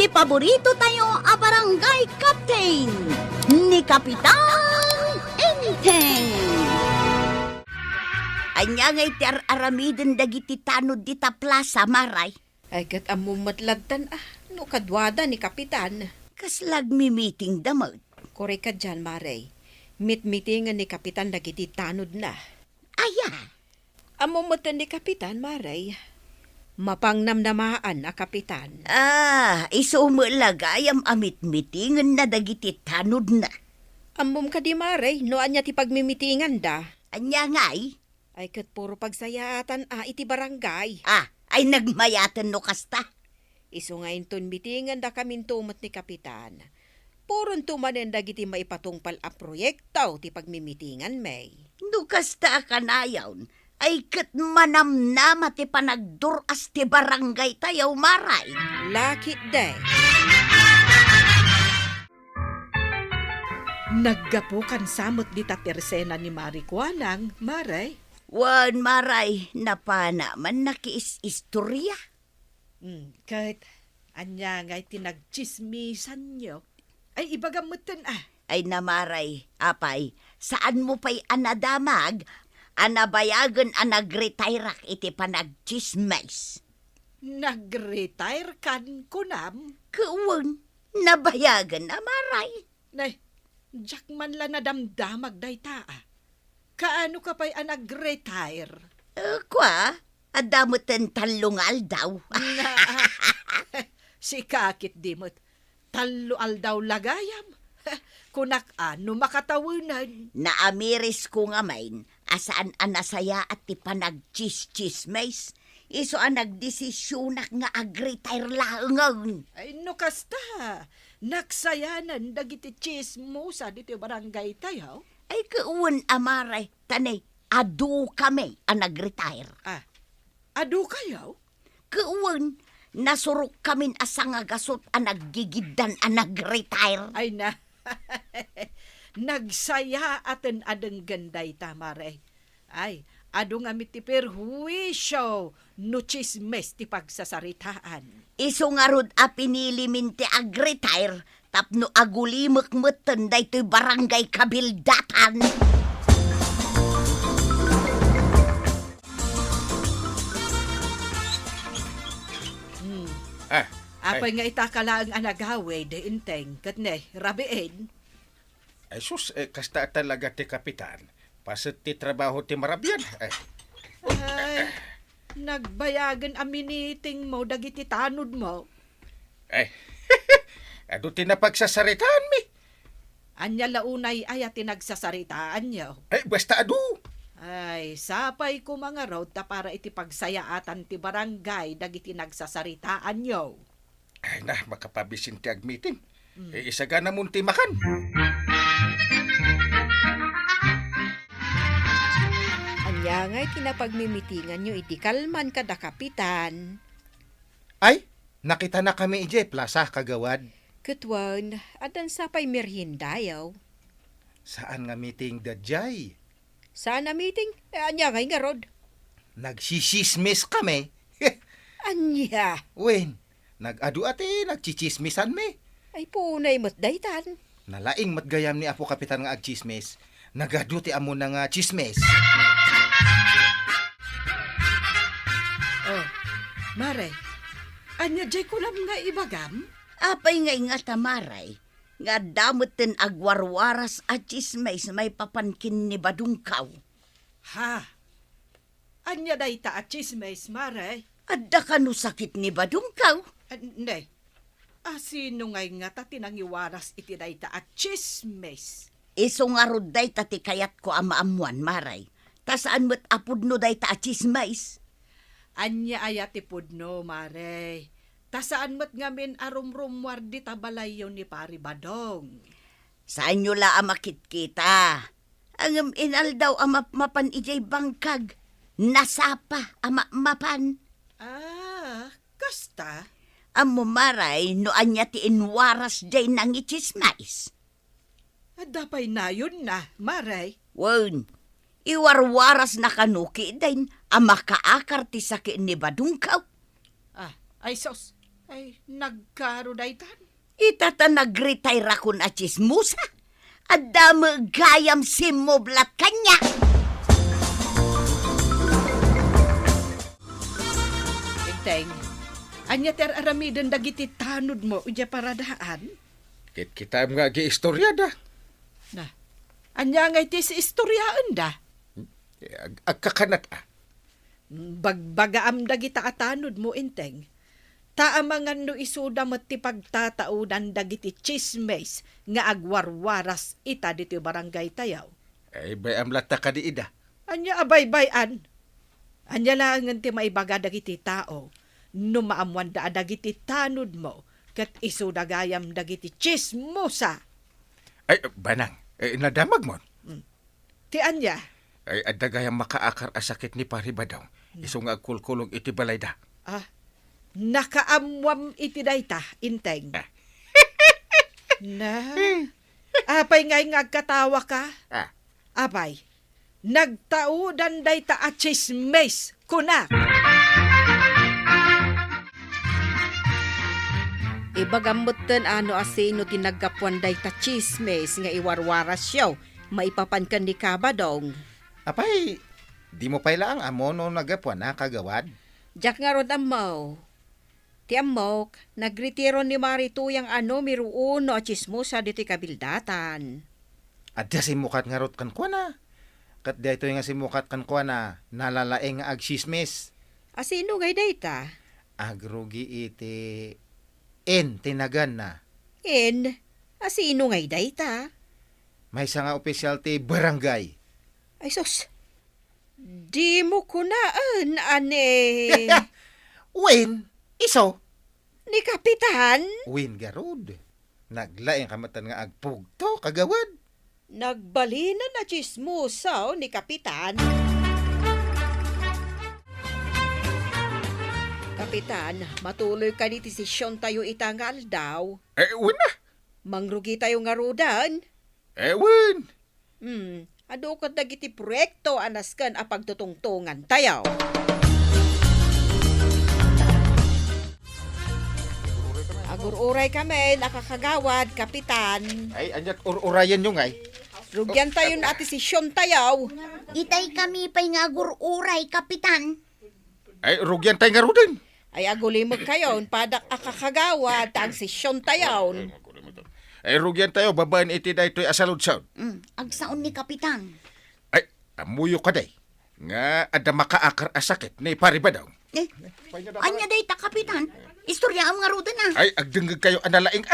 Ti paborito tayo a barangay captain ni Kapitan Enteng. Anya ngay ti aramiden dagiti tanod di ta plaza, maray. Ay kat among matladtan no kadwada ni Kapitan. Kaslag mi meeting damot. Kore ka dyan, Maray. Meetingan ni Kapitan dagiti tanod na. Aya, Among matan ni Kapitan, Maray. Mapangnamnamaan a Kapitan. isumulagay am amit meetingan na dagiti tanod na. Amom ka di, Maray, no anya ti pagmimitingan da. Anya ngay, Ay kat puro pagsayatan iti barangay. ay nagmayatan no kasta. Iso ngayon ton mitingan da kamin tumat ni Kapitan. Puron tumanen dagiti maipatungpal a proyektaw ti pagmimitingan may. No kasta kanayawn, ay kat manamnama ti panagduras ti barangay tayaw, maray. Lakit day. Naggapukan samot di tatersena ni Marikuanang, Maray. Wan, maray, napana man nakiis-istorya. Kahit anya nga'y tinagchismisan nyo, ay ibagamutan Ay namaray, apay, saan mo pa'y anadamag, anabayagan anagretairak iti panagchismis. Nag-retire kan kunam. Kuwan, nabayagan na maray. Nay, jak man la nadamdamag day taa. Kaano ka pa'y nag-retire? Kwa, adamutan talungal daw. Si kakit dimot, talual daw lagayam. Kunak ano makatawanan. Naamiris ko nga main, asaan anasaya at ti panagchis-chismis. Iso ang nagdesisyonak nga agretire laangaw. Ay no kasta, naksayanan dagiti chismosa dito barangay tayo. Ay kuwan amaray, tanay, adu kami ang nagretire. Adu kayo? Kuwan, nasurok kamin asang agasot ang naggigidan ang nagretire. Ay na, nagsaya aten adeng ganday tamare. Ay, adu nga ti perhuisyo, no chismes ti pagsasaritaan. Iso nga rod a pinili min ti agretire, tapno agulimek meten da ito'y barangay kabildatan. Apay nga itakala ang anagawe de Enteng, kat ne, rabiin. Ay sus, kasta talaga ti Kapitan. Pasit ti trabaho ti marabyan. Ay, nagbayagan aminiting mo, dagiti tanod mo. Ado ti napagsasaritaan mi. Anya launay ay tinagsasaritaan niyo. Basta ado. Ay, sapay ko mga road ta para iti pagsayaatan ti barangay dagiti nagsasaritaan niyo. Ay na, makapabisin ti agmiting. Isaga na mun ti makan. Anya nga'y kinapagmimitingan nyo, iti kalman kada Kapitan. Ay, nakita na kami ije, plaza kagawad. Kutwan, adan sapay merienda yaw. Saan nga meeting dadjay? Sana meeting? Anya nga'y nga rod. Nagsisismis kami. Anya? Wen, nag-adu ate, nagchichismisan me. Ay punay mo't daytan. Nalaing matgayam ni Apo Kapitan nga agchismis. Nagadu ti amo na nga chismis. Oh, Mare, anya jay ko lang nga ibagam? Apay nga tamaray, nga damutin agwarwaras at chismis may papankin ni Badungkaw. Ha? Anya day ta at chismes, Mare? Adda ka no sakit ni Badungkaw. Hindi. Sino ngay nga ta tinangiwaras iti day ta at chismes? Iso nga rod day tati kayat ko amaamuan, maray. Tasaan mo't apod no day ta at chismis? Anya ayat ipudno, Mare. Tasaan mo't ngamin arumrumwar di tabalayo ni Pari Badong. Saan nyo la amakit kita? Ang inaldaw mapan ijay bangkag. Nasapa mapan. Kasta? Amo maray no anya ti inwaras jay nang ichismais. Dapay na yun na, Maray. Wan, iwarwaras na kanuki din ang makaakar ti sakit ni Badungkaw. Ay sos, Ay, nagkaro daytan. Itata nag-retire ako na chismusa. At dami gayam simoblat kanya. Enteng, anya ter aramiden dagiti tanod mo uja paradaan. Kita nga gi-istorya da. Na, anya nga iti si istoryaan da. Agkakanat Bagbagaam dagita katanod mo, Enteng. Taamangan no isuda met ti pagtataudan dagiti chismes nga agwarwaras ita diti barangay tayaw. Ay, bayam lata ka di ida. Anya abay-bayan. Anya langan ti maibaga dagiti tao. No maamuan da dagiti tanod mo ket isuda gayam dagiti chismosa. Ay, banang. Nadamag mo. Ti anya? Ay, adagayang makaakar asakit ni Paribadaw. Iso nga agkulkulong iti balay da. Nakaamwam iti dayta, Inteng. Na, apay ngay nga agkatawa ka? Apay, nagtaudan dayta a chismes kuna. Ibagamutan ano asino tinaggapuan dayta chismes nga iwarwaras siyaw, maipapan ka ni Kabadong. Apay, di mo pala ang amo no nagapuan na kagawad? Jak nga rod amaw. Ti amok, nagretiro ni Marito yung ano miruuno at chismosa diti kabildatan. At di simukat nga rot kan kwa na. Kat di ito nga simukat kan kwa na nalalaeng nga agsismis. Asino ngay dayta? Agrugi iti tinagan na. Asino ngay dayta? May isa nga opisyal ti barangay. Ay sus, di mo kunaan, ane. Win, iso. Ni Kapitan? Win garod. Naglaeng kamatan nga agpugto kagawad. Nagbalina na chismosa ni Kapitan. Kapitan, matuloy ka ni desisyon tayo itangal daw. Wala. Mangrugi tayo nga rodan. Ewan. Adukot dagiti proyekto anaskan a pagtutungtungan tayo. Agur-uray kami, nakakagawad, Kapitan. Ay, anyat urayan nyo ngay. Rugyan tayo na atisisyon tayo. Itay kami pa'y nga uray, Kapitan. Ay, rugyan tayo nga rudin. Ay agulimog kayo, padak akakagawad, ang sisyon tayo. Ay, rugyan tayo, babaan iti da ito'y asalod sound. Agsaon ni Kapitan. Ay, amuyo ka day. Nga, ada makaakar asakit ni Paribadaw. Anya day ta, Kapitan. Istorya ang nga ruda na. Ay, agdengag kayo analaing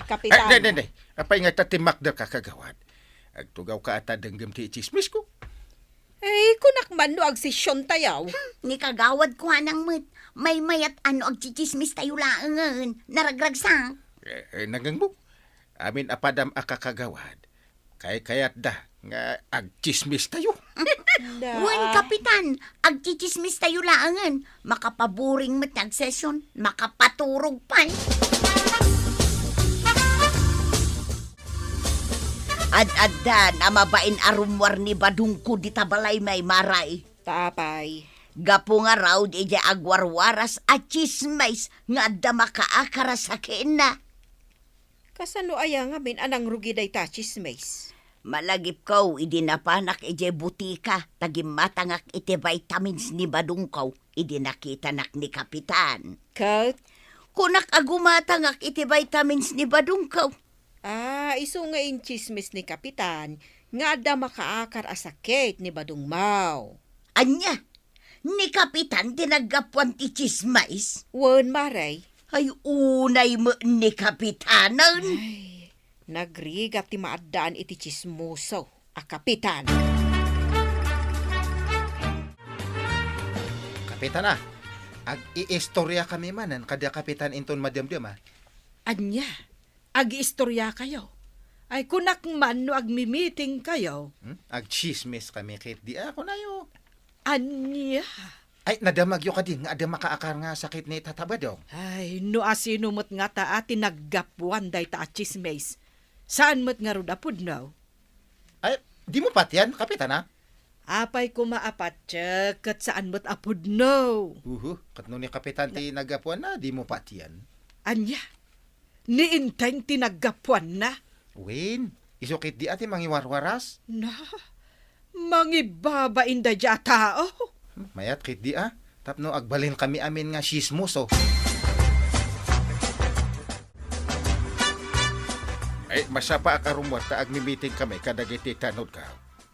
Kapitan. Ay, hindi. Apay nga tatimak da kakagawad. Agtugaw ka ata denggam ti chismis ko. Ay, kunakman no ag sisyon tayo. Ni kagawad ko anang may mayat ano ag chichismis tayo laangan. Naragragsang. Nagang mo. Amin apadam akakagawad. Kayat da nga agchismis tayo. Wen, Kapitan, ag chichismis tayo laangan. Makapaburing matag session. Makapaturog pa. Ad-addan, amabain arumwar ni badungko di tabalay may maray. Tapay. Gapo nga raw di ja agwarwaras at chismis nga adda makaakara sa na. Kasano aya nga min anang rugi day ta chismes? Malagip ko, idinapanak ije butika, tagimatangak iti vitamins ni badungkaw, idinakitan ni Kapitan. Kat? Kunak agumatangak iti vitamins ni badungkaw. Iso nga in chismis ni Kapitan, nga da makaakar asakit ni Badung Mau. Anya, ni Kapitan tinagapuan ti chismis? Wen maray. Ay unay mo ni Kapitanan. Ay, nagrigat ti maadaan iti chismoso, a Kapitan. Kapitan ag-iistorya kami manan kada Kapitan inton madamdam Anya, ag-istorya kayo. Ay kunak man no agmi-meeting kayo. Ag-chismis kami kit di ako na yo. Anya. Ay, nadamagyo ka din nga ada makaakar nga sakit ni tatabadong. Ay, no asinumot nga ta ati naggapuan day ta chismes. Saan mo't nga rudapod now? Ay, di mo pat yan, Kapitan Apay ko maapatsyek kat saan mo't apod no. Katno ni Kapitan ti nagapuan na, di mo patiyan. Anya, ni Enteng tinaggapuan na. Wen, isukit di ati mangiwarwaras. Na, mangibabain da dya tao. Mayat kit di tapno agbalin kami amin nga sismuso. Ay, masapa akarumwat ta agmi-meeting kami kadagiti tanod ka.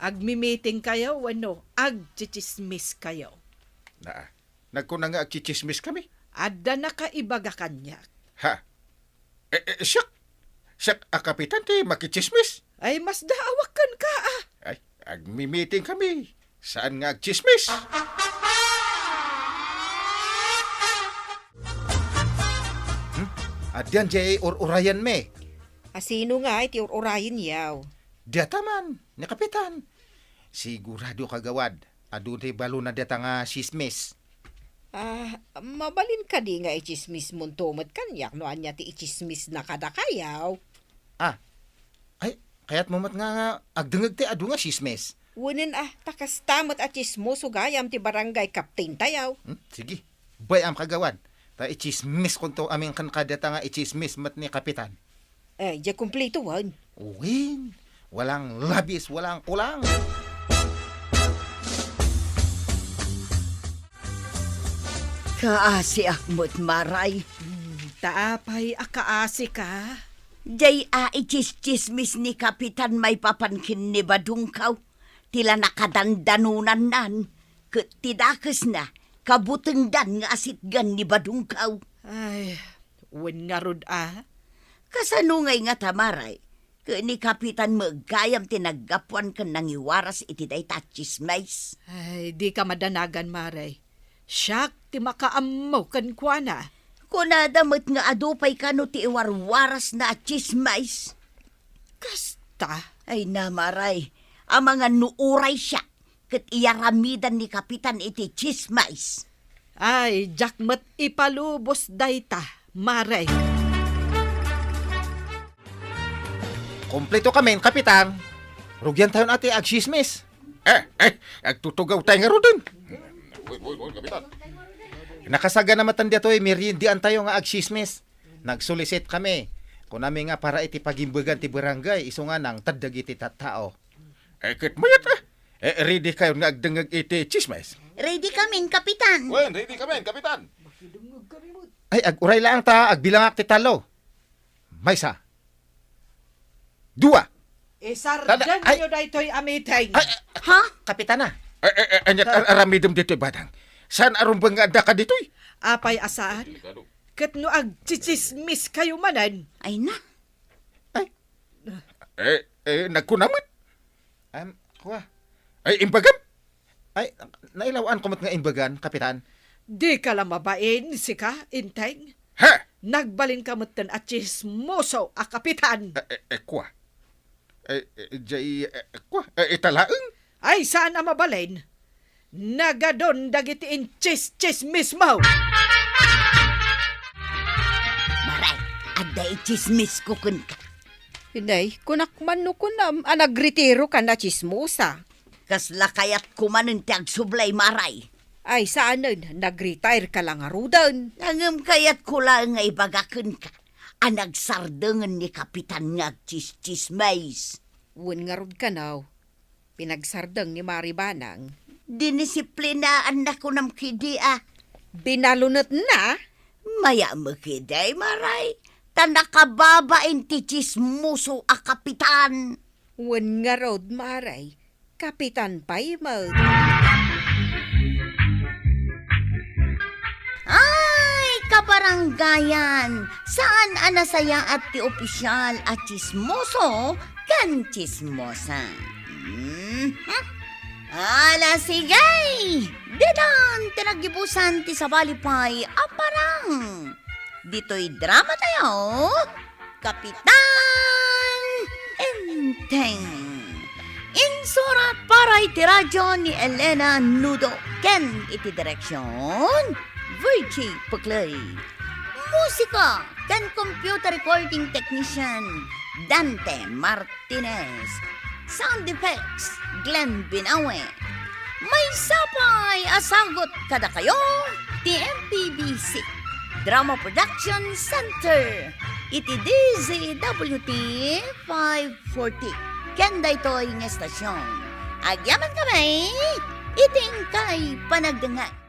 Agmi-meeting kayo, ano, agchichismis kayo. Nagkuna nga agchichismis kami. Adda na kaibaga kanya. Ha? Siyak! Siyak, Kapitan ti makichismis. Ay, mas daawakan ka Ay, agmi-meeting kami. Saan nga agchismis? Adyan jay urayan me. Asino nga iti urayin yaw? Diataman, ni Kapitan. Sigurado kagawad. Adunay balo na data nga sismis. Mabalin ka di nga ichismis mong tumot kanyak no anya ti ichismis na kada kayaw. Ay, kaya't mamat nga agdengag ti adu nga sismis. Wunin takas tamot at chismoso gayam ti barangay kaptain tayaw. Sige, bay am kagawad. Ta ichismis kunto aming kan kadata nga ichismis mat ni Kapitan. Di kumplito wan. Uwin, walang labis, walang kulang. Kaasi akmo't maray. Taapay akaasi ka. Jay ichis-chismis ni Kapitan may papankin ni Badungkaw. Tila nakadandanunan nan. Tidakas na, kabutengdan nga asitgan ni Badungkaw. Ay, wen nga rod Kasanungay nga tamaray. Ni Kapitan magayam tinaggapuan ka nang iwaras iti day tachismays. Ay, di ka madanagan, Maray. Siyak, ti makaamaw kan kwa na. Kunadamot nga adupay ka no ti iwarwaras na chismays. Kasta? Ay namaray, ang mga nuuray siya, kat iyaramidan ni Kapitan iti chismays. Ay, jakmat ipalubos dayta, Maray. Kompleto kami, Kapitan. Rugyan tayo ati agsismis. Agtutugaw tayo nga rodin. Kapitan. Nakasaga na matanda to merindian tayo nga agsismis. Nagsulisit kami. Kung namin nga para iti pagimbagan ti barangay, iso nga nang tadag iti tao. Kit mayat ready kayo nga agdengag iti chismis. Ready kami, Kapitan. Wen, ready kami, Kapitan. Ay, aguray lang ta, agbilangak ti talo. Maysa. Dua. Sardan Ay. nyo daytoy amiteng. Ha? Kapitana. Anyat aramidom dito badang. Saan aron bang ada ka dito'y? Apay asaan? Kat no agchichismis kayo manan. Ay na. Nagkunamit. Kuha. Ay, imbagam. Ay, nailawaan ko nga imbagan, Kapitan. Di ka lang mabain, sika, Enteng. Ha? Nagbalin ka mutan at chismoso, Kapitan. Kwa. Kwa. Italaeng. Ay, saan na mabalin? Nagadon dagiti in chismis mo. Maray, aday chismis ko kun ka. Inay, kunakman no kunam, anagritiro ka na chismosa. Kasla kayat kumanin ti agsublay maray. Ay, saan nun? Nag-retire ka lang arudan. Nangam kayat kula nga ibagakan ka. Anagsardengan ni Kapitan nga agchis-chismays. Wen nga rod ka now. Pinagsardeng ni Maribanang. Dinisiplinaan na ko ng kidi Binalunot na? Maya mo kiday maray. Tanakababain ti chismoso Kapitan. Wen nga rod, Maray. Kapitan Paimag. Ay, kabaranggayan! Saan anasaya at ti opisyal at chismoso kan chismosa? Ala sigay! Dedan, tinagibusan ti sabalipay aparang. Dito'y drama tayo, Kapitan Enteng. Insurat para iti radyo ni Elena Nudo. Ken iti direksyon, Virgie Puklay. Musika, ken computer recording technician, Dante Martinez. Sound effects, Glenn Binawe. May sapay asagot kada kayo, TMPBC, Drama Production Center, iti DZWT 540. Kenda ito ang estasyon. Agyaman kami, iting kay panagdangay.